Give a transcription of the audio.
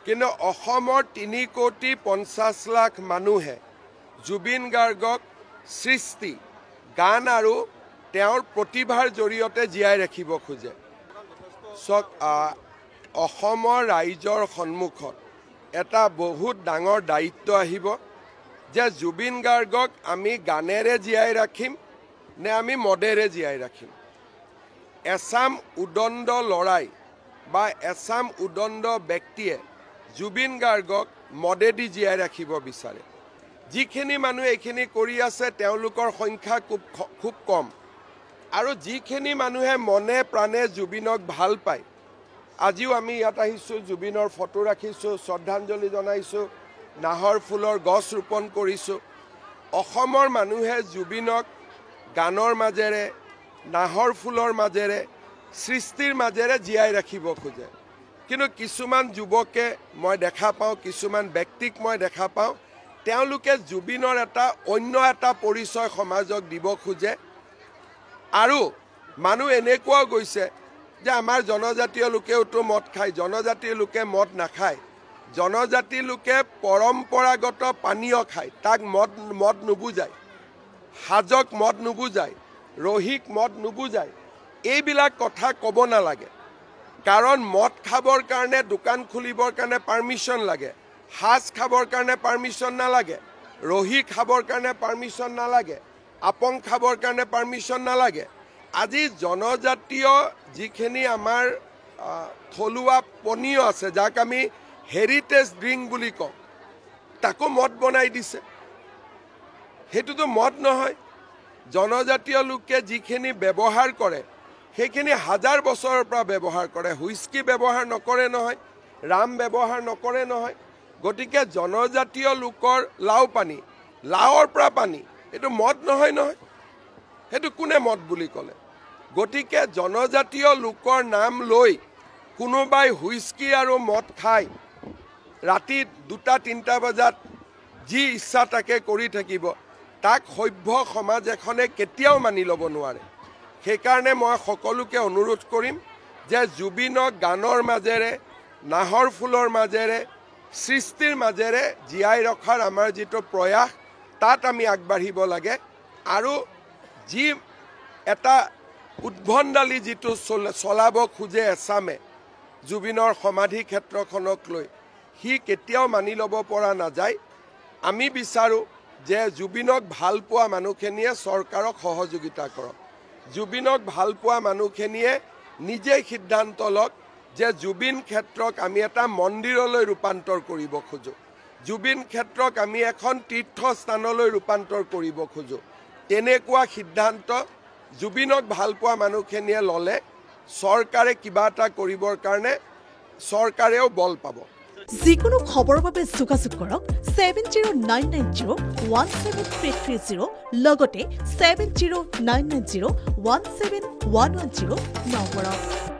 কিন্তু অসমৰ 3,50,00,000 মানুহে জুবিন গাৰ্গক সৃষ্টি গান আৰু তেওঁৰ প্ৰতিভাৰ জৰিয়তে জীয়াই ৰাখিব খোজে অসমৰ ৰাইজৰ সন্মুখত এটা বহুত ডাঙৰ দায়িত্ব আহিব যে জুবিন গাৰ্গক আমি গানেৰে জীয়াই ৰাখিম নে আমি মদেৰে জীয়াই ৰাখিম এছাম উদণ্ড লৰাই বা এছাম উদণ্ড ব্যক্তিয়ে জুবিন গাৰ্গক মদেদি জীয়াই ৰাখিব বিচাৰে যিখিনি মানুহ এইখিনি কৰি আছে তেওঁলোকৰ সংখ্যা খুব কম আৰু যিখিনি মানুহে মনে প্ৰাণে জুবিনক ভাল পায় আজিও আমি ইয়াত আহিছোঁ জুবিনৰ ফটো ৰাখিছোঁ শ্ৰদ্ধাঞ্জলি জনাইছোঁ নাহৰ ফুলৰ গছ ৰোপণ কৰিছোঁ অসমৰ মানুহে জুবিনক গানৰ মাজেৰে নাহৰ ফুলৰ মাজেৰে সৃষ্টিৰ মাজেৰে জীয়াই ৰাখিব খোজে কিন্তু কিছুমান যুৱকে মই দেখা পাওঁ কিছুমান ব্যক্তিক মই দেখা পাওঁ তেওঁলোকে জুবিনৰ অন্য এটা পৰিচয় সমাজক দিব খোজে আৰু মানুহ এনেকুৱাও গৈছে যে আমাৰ জনজাতীয় লোকেওতো মদ খায় জনজাতীয় লোকে মদ নাখায় জনজাতি লোকে পৰম্পৰাগত পানীয় খায় তাক মদ নুবুজায় হাজক মদ নুবুজায় ৰহিক মদ নুবুজায় এইবিলাক কথা ক'ব নালাগে কাৰণ মদ খাবৰ কাৰণে দোকান খুলিবৰ কাৰণে পাৰ্মিশ্যন লাগে হাজ খাবৰ কাৰণে পাৰ্মিশ্যন নালাগে ৰহি খাবৰ কাৰণে পাৰ্মিশ্যন নালাগে আপং খাবৰ কাৰণে পাৰ্মিশ্যন নালাগে আজি জনজাতীয় যিখিনি আমাৰ থলুৱা পনীয় আছে যাক আমি হেৰিটেজ ড্ৰিংক বুলি কওঁ তাকো মদ বনাই দিছে সেইটোতো মদ নহয় জনজাতীয় লোকে যিখিনি ব্যৱহাৰ কৰে সেইখিনি হাজাৰ বছৰৰ পৰা ব্যৱহাৰ কৰে হুইস্কি ব্যৱহাৰ নকৰে নহয় ৰাম ব্যৱহাৰ নকৰে নহয় গতিকে জনজাতীয় লোকৰ লাও পানী লাওৰ পৰা পানী এইটো মদ নহয় নহয় সেইটো কোনে মদ বুলি ক'লে গতিকে জনজাতীয় লোকৰ নাম লৈ কোনোবাই হুইস্কি আৰু মদ খায় ৰাতি 2-3 বজাত যি ইচ্ছা তাকে কৰি থাকিব তাক সভ্য সমাজ এখনে কেতিয়াও মানি ল'ব নোৱাৰে সেইকাৰণে মই সকলোকে অনুৰোধ কৰিম যে জুবিনক গানৰ মাজেৰে নাহৰ ফুলৰ মাজেৰে সৃষ্টিৰ মাজেৰে জীয়াই ৰখাৰ আমাৰ যিটো প্ৰয়াস তাত আমি আগবাঢ়িব লাগে আৰু যি এটা উদ্ভণ্ডালি যিটো চলাব খোজে এছামে জুবিনৰ সমাধি ক্ষেত্ৰখনক লৈ সি কেতিয়াও মানি ল'ব পৰা নাযায় আমি বিচাৰোঁ যে জুবিনক ভাল পোৱা মানুহখিনিয়ে চৰকাৰক সহযোগিতা কৰক জুবিনক ভাল পোৱা মানুহখিনিয়ে নিজেই সিদ্ধান্ত লওক যে জুবিন ক্ষেত্ৰক আমি এটা মন্দিৰলৈ ৰূপান্তৰ কৰিব খোজোঁ জুবিন ক্ষেত্ৰক আমি এখন তীৰ্থস্থানলৈ ৰূপান্তৰ কৰিব খোজোঁ তেনেকুৱা সিদ্ধান্ত জুবিনক ভাল পোৱা মানুহখিনিয়ে ল'লে চৰকাৰে কিবা এটা কৰিবৰ কাৰণে চৰকাৰেও বল পাব যিকোনো খবৰৰ বাবে যোগাযোগ কৰক 7099017330 লগতে 7099017110 নম্বৰত